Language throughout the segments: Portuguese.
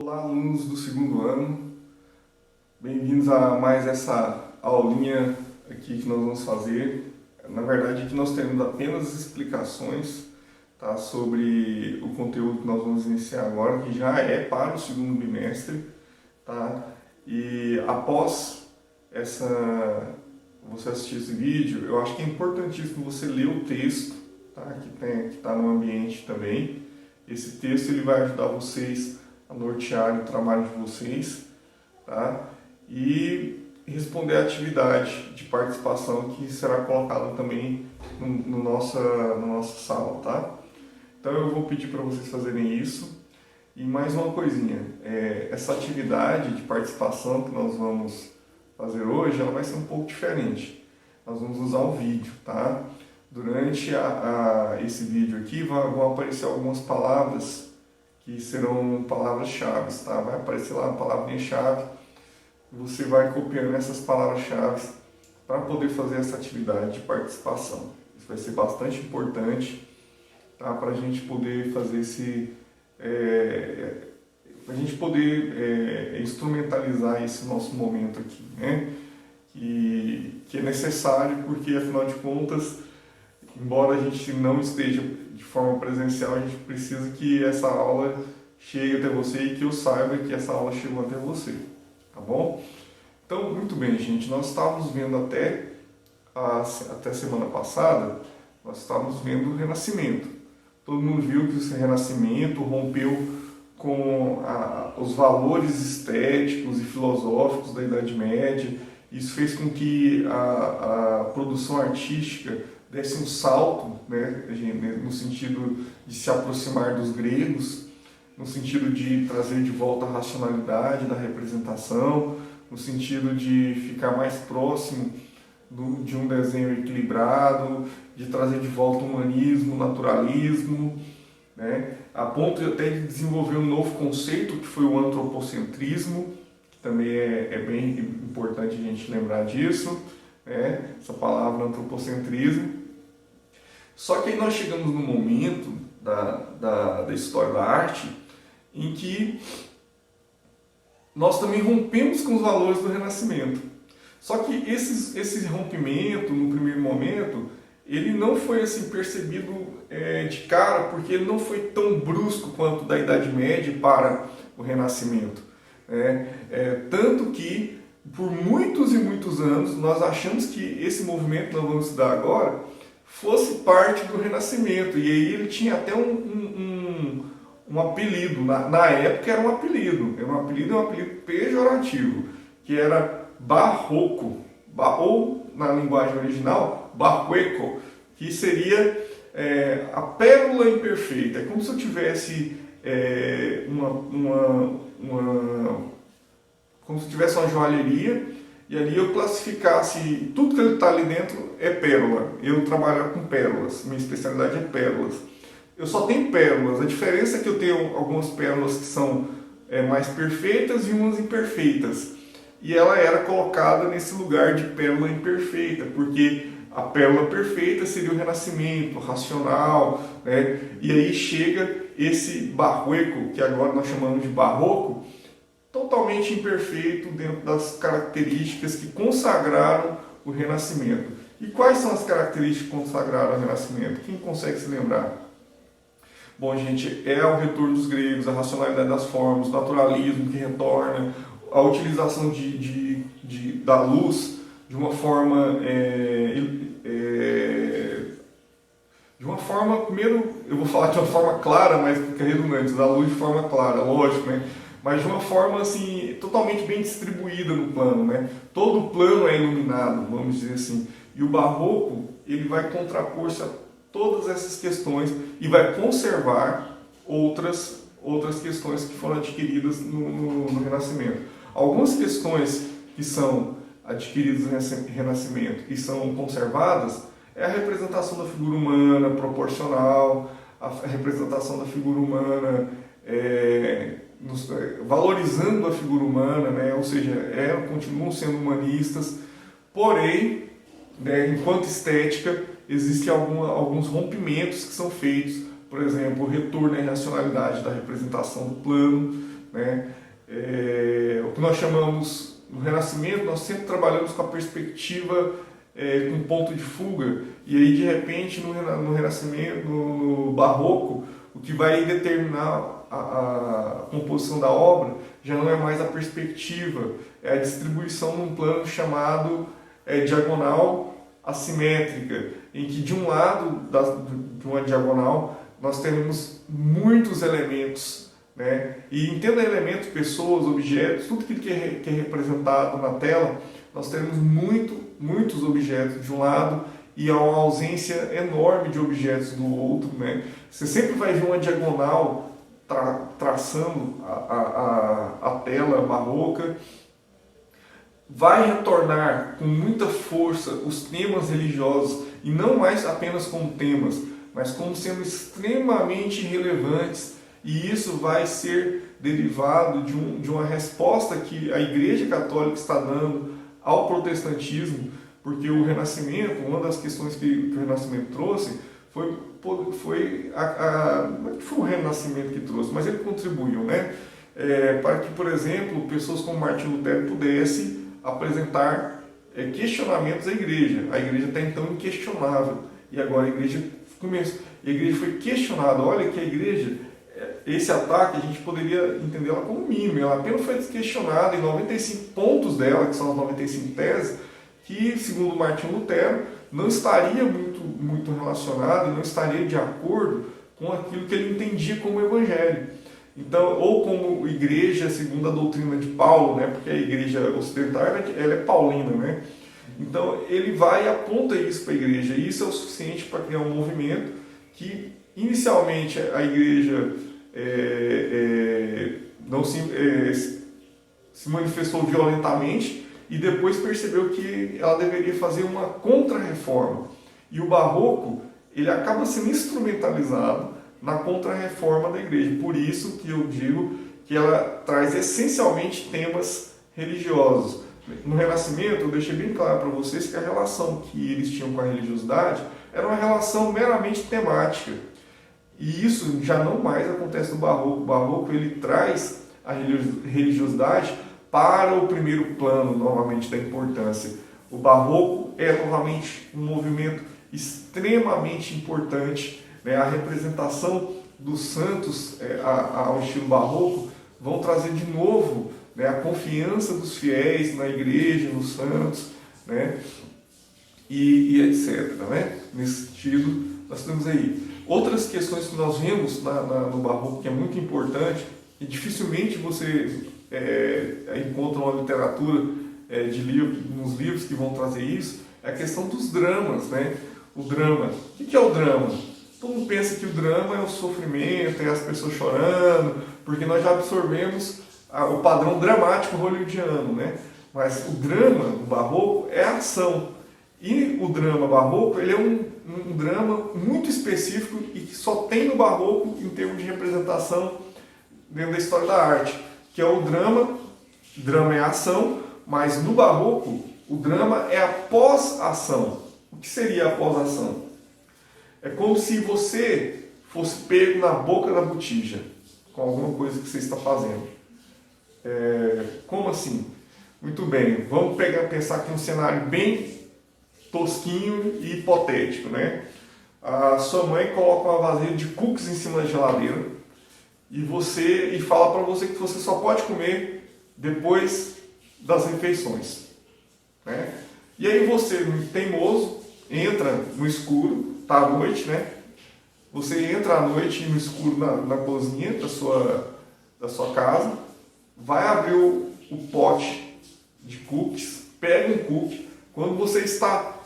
Olá, alunos do segundo ano, bem-vindos a mais essa aulinha aqui que nós vamos fazer. Na verdade, aqui nós temos apenas explicações, tá, sobre o conteúdo que nós vamos iniciar agora, que já é para o segundo bimestre, tá? E após você assistir esse vídeo, eu acho que é importantíssimo você ler o texto, tá, que está no ambiente também. Esse texto ele vai ajudar vocês a nortear o trabalho de vocês, tá? E responder a atividade de participação que será colocada também no nossa sala, tá? Então eu vou pedir para vocês fazerem isso. E mais uma coisinha, essa atividade de participação que nós vamos fazer hoje, ela vai ser um pouco diferente. Nós vamos usar o vídeo, tá? Durante esse vídeo aqui vão aparecer algumas palavras que serão palavras-chave, tá? Vai aparecer lá a palavrinha-chave, você vai copiando essas palavras-chave para poder fazer essa atividade de participação. Isso vai ser bastante importante, tá? Para a gente poder fazer para a gente poder instrumentalizar esse nosso momento aqui, né? Que é necessário, porque afinal de contas, embora a gente não esteja de forma presencial, a gente precisa que essa aula chegue até você e que eu saiba que essa aula chegou até você, tá bom? Então, muito bem, gente, nós estávamos vendo até a semana passada, nós estávamos vendo o Renascimento. Todo mundo viu que esse Renascimento rompeu com os valores estéticos e filosóficos da Idade Média. Isso fez com que a produção artística desse um salto, né, no sentido de se aproximar dos gregos, no sentido de trazer de volta a racionalidade da representação, no sentido de ficar mais próximo de um desenho equilibrado, de trazer de volta o humanismo, o naturalismo, né, a ponto de até de desenvolver um novo conceito que foi o antropocentrismo, que também é bem importante a gente lembrar disso, né, essa palavra antropocentrismo. Só que aí nós chegamos num momento da história da arte em que nós também rompemos com os valores do Renascimento. Só que esse rompimento, no primeiro momento, ele não foi assim percebido de cara, porque ele não foi tão brusco quanto da Idade Média para o Renascimento. Tanto que, por muitos e muitos anos, nós achamos que esse movimento que nós vamos estudar agora fosse parte do Renascimento, e aí ele tinha até um apelido, na época era um apelido pejorativo, que era barroco, ou na linguagem original, barroco, que seria a pérola imperfeita. É como se eu tivesse como se tivesse uma joalheria, e ali eu classificasse tudo que está ali dentro é pérola. Eu trabalho com pérolas, minha especialidade é pérolas. Eu só tenho pérolas, a diferença é que eu tenho algumas pérolas que são mais perfeitas e umas imperfeitas. E ela era colocada nesse lugar de pérola imperfeita, porque a pérola perfeita seria o Renascimento, racional, né? E aí chega esse barroco, que agora nós chamamos de barroco, totalmente imperfeito dentro das características que consagraram o Renascimento. E quais são as características que consagraram o Renascimento? Quem consegue se lembrar? Bom, gente, é o retorno dos gregos, a racionalidade das formas, o naturalismo que retorna, a utilização da luz de uma forma, primeiro eu vou falar de uma forma clara, mas fica redundante, da luz de forma clara, lógico, né? Mas de uma forma assim, totalmente bem distribuída no plano, né? Todo o plano é iluminado, vamos dizer assim. E o barroco, ele vai contrapor-se a todas essas questões e vai conservar outras questões que foram adquiridas no Renascimento. Algumas questões que são adquiridas no Renascimento e são conservadas é a representação da figura humana proporcional, a representação da figura humana valorizando a figura humana, né? Ou seja, continuam sendo humanistas, porém, né, enquanto estética, existem alguns rompimentos que são feitos, por exemplo, o retorno à racionalidade da representação do plano, né? O que nós chamamos no Renascimento, nós sempre trabalhamos com a perspectiva com ponto de fuga, e aí de repente no Renascimento, no Barroco, o que vai determinar a composição da obra já não é mais a perspectiva, é a distribuição num plano chamado diagonal assimétrica, em que de um lado de uma diagonal nós temos muitos elementos, né? E entenda elementos, pessoas, objetos, tudo que é representado na tela, nós temos muitos objetos de um lado e há uma ausência enorme de objetos do outro, né? Você sempre vai ver uma diagonal traçando a tela barroca. Vai retornar com muita força os temas religiosos, e não mais apenas como temas, mas como sendo extremamente relevantes, e isso vai ser derivado de uma resposta que a Igreja Católica está dando ao protestantismo, porque o Renascimento, uma das questões que o Renascimento trouxe, não foi o Renascimento que trouxe, mas ele contribuiu, né? Para que, por exemplo, pessoas como Martinho Lutero pudessem apresentar questionamentos à igreja. A igreja até então inquestionável, e agora a igreja foi questionada. Olha que a igreja, esse ataque a gente poderia entendê-la como mínimo, ela apenas foi questionada em 95 pontos dela, que são as 95 teses, que segundo Martinho Lutero não estaria muito relacionado, não estaria de acordo com aquilo que ele entendia como evangelho. Então, ou como igreja segundo a doutrina de Paulo, né? Porque a igreja ocidental ela é paulina, né? Então ele vai e aponta isso para a igreja, e isso é o suficiente para criar um movimento que inicialmente a igreja não se manifestou violentamente, e depois percebeu que ela deveria fazer uma contra-reforma. E o Barroco ele acaba sendo instrumentalizado na contra-reforma da igreja. Por isso que eu digo que ela traz essencialmente temas religiosos. No Renascimento, eu deixei bem claro para vocês que a relação que eles tinham com a religiosidade era uma relação meramente temática. E isso já não mais acontece no Barroco. O Barroco ele traz a religiosidade para o primeiro plano, novamente, da importância. O Barroco é, novamente, um movimento extremamente importante. A representação dos santos ao estilo barroco vão trazer de novo a confiança dos fiéis na igreja, nos santos, né? e etc. Né? Nesse sentido, nós temos aí outras questões que nós vemos no barroco, que é muito importante, e dificilmente você encontra uma literatura nos livros que vão trazer isso, é a questão dos dramas. Né? O drama. O que é o drama? Todo mundo pensa que o drama é o sofrimento, é as pessoas chorando, porque nós já absorvemos o padrão dramático hollywoodiano, né? Mas o drama do barroco é a ação. E o drama barroco ele é um drama muito específico e que só tem no barroco em termos de representação dentro da história da arte, que é o drama. Drama é a ação, mas no barroco o drama é a pós-ação. O que seria a pós-ação? É como se você fosse pego na boca da botija com alguma coisa que você está fazendo. Como assim? Muito bem, vamos pensar aqui um cenário bem tosquinho e hipotético, né? A sua mãe coloca uma vasilha de cookies em cima da geladeira e fala para você que você só pode comer depois das refeições, né? E aí você, teimoso, entra no escuro. Está à noite, né? Você entra à noite no escuro na cozinha da sua casa, vai abrir o pote de cookies, pega um cookie. Quando você está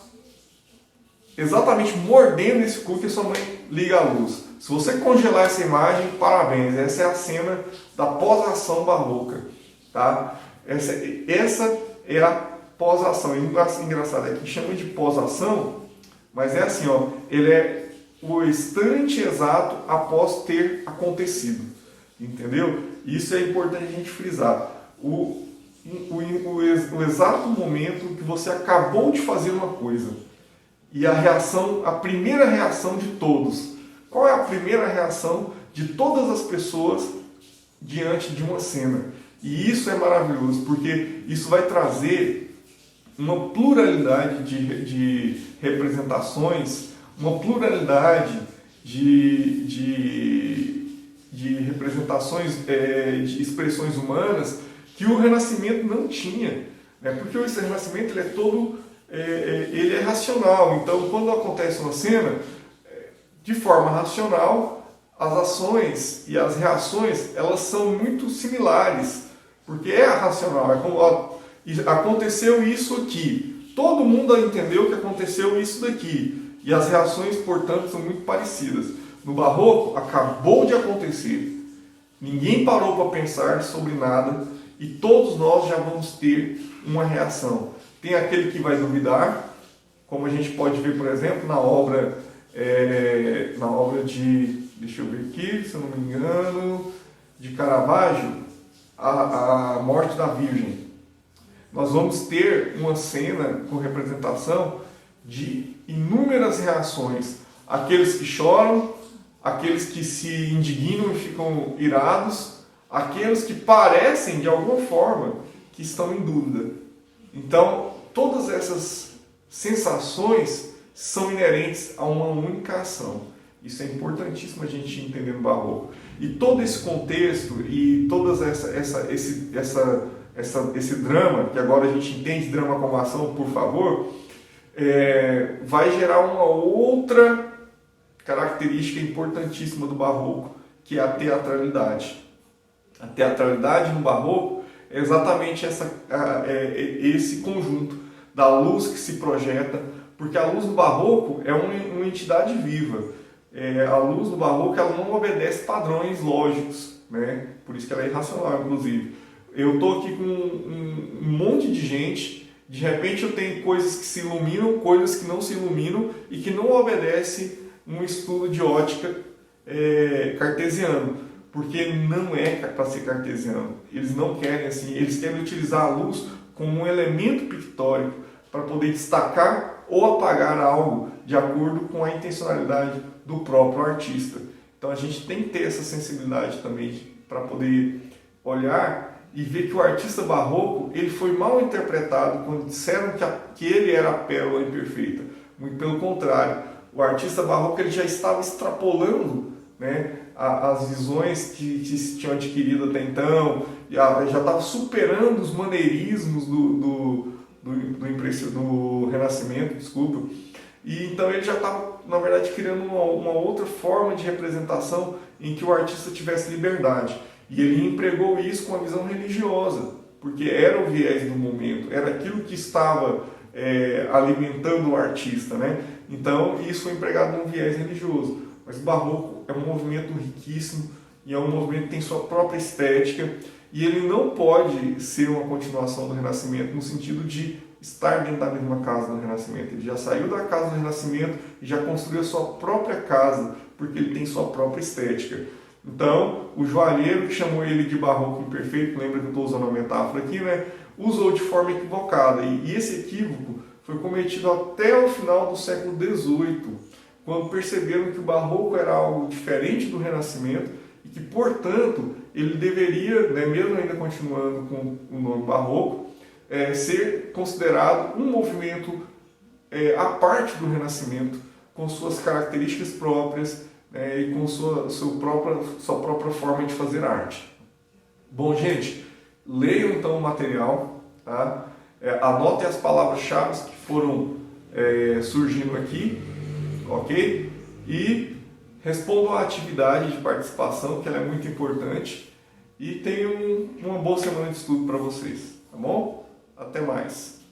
exatamente mordendo esse cookie, sua mãe liga a luz. Se você congelar essa imagem, parabéns. Essa é a cena da pós-ação barroca, tá? Essa é a pós-ação. Engraçado é que chama de pós-ação, mas é assim, ó, ele é o instante exato após ter acontecido, entendeu? Isso é importante a gente frisar. O exato momento que você acabou de fazer uma coisa e a primeira reação de todos. Qual é a primeira reação de todas as pessoas diante de uma cena. E isso é maravilhoso, porque isso vai trazer uma pluralidade de representações, uma pluralidade de representações, de expressões humanas que o Renascimento não tinha, né? Porque o Renascimento ele é todo, ele é racional. Então, quando acontece uma cena, de forma racional, as ações e as reações elas são muito similares, porque é racional. É como, ó, aconteceu isso aqui, todo mundo entendeu que aconteceu isso daqui, e as reações, portanto, são muito parecidas. No Barroco, acabou de acontecer, ninguém parou para pensar sobre nada, e todos nós já vamos ter uma reação. Tem aquele que vai duvidar, como a gente pode ver, por exemplo, na obra de, deixa eu ver aqui, se eu não me engano, de Caravaggio, a morte da Virgem. Nós vamos ter uma cena com representação de inúmeras reações. Aqueles que choram, aqueles que se indignam e ficam irados, aqueles que parecem, de alguma forma, que estão em dúvida. Então, todas essas sensações são inerentes a uma única ação. Isso é importantíssimo a gente entender no Barroco. E todo esse contexto e todo esse drama, que agora a gente entende drama como ação, por favor, vai gerar uma outra característica importantíssima do Barroco, que é a teatralidade. A teatralidade no Barroco é exatamente esse conjunto da luz que se projeta, porque a luz do Barroco é uma entidade viva. A luz do Barroco ela não obedece padrões lógicos, né? Por isso que ela é irracional, inclusive. Eu estou aqui com um monte de gente, de repente eu tenho coisas que se iluminam, coisas que não se iluminam e que não obedecem um estudo de ótica cartesiano, porque não é para ser cartesiano. Eles não querem assim, eles querem utilizar a luz como um elemento pictórico para poder destacar ou apagar algo de acordo com a intencionalidade do próprio artista. Então a gente tem que ter essa sensibilidade também para poder olhar e ver que o artista barroco ele foi mal interpretado quando disseram que ele era a pérola imperfeita. Muito pelo contrário, o artista barroco ele já estava extrapolando, né, as visões que se tinham adquirido até então, já estava superando os maneirismos do Renascimento, desculpa. E então ele já estava, na verdade, criando uma outra forma de representação em que o artista tivesse liberdade. E ele empregou isso com a visão religiosa, porque era o viés do momento, era aquilo que estava alimentando o artista, né? Então isso foi empregado num viés religioso. Mas o Barroco é um movimento riquíssimo e é um movimento que tem sua própria estética e ele não pode ser uma continuação do Renascimento no sentido de estar dentro da mesma casa do Renascimento. Ele já saiu da casa do Renascimento e já construiu a sua própria casa, porque ele tem sua própria estética. Então, o joalheiro que chamou ele de barroco imperfeito, lembra que eu estou usando a metáfora aqui, né? Usou de forma equivocada. E esse equívoco foi cometido até o final do século XVIII, quando perceberam que o barroco era algo diferente do Renascimento e que, portanto, ele deveria, né, mesmo ainda continuando com o nome barroco, ser considerado um movimento à parte do Renascimento, com suas características próprias e com sua própria forma de fazer arte. Bom, gente, leiam então o material, tá? Anotem as palavras-chave que foram surgindo aqui, ok? E respondam à atividade de participação, que ela é muito importante, e tenham uma boa semana de estudo para vocês, tá bom? Até mais!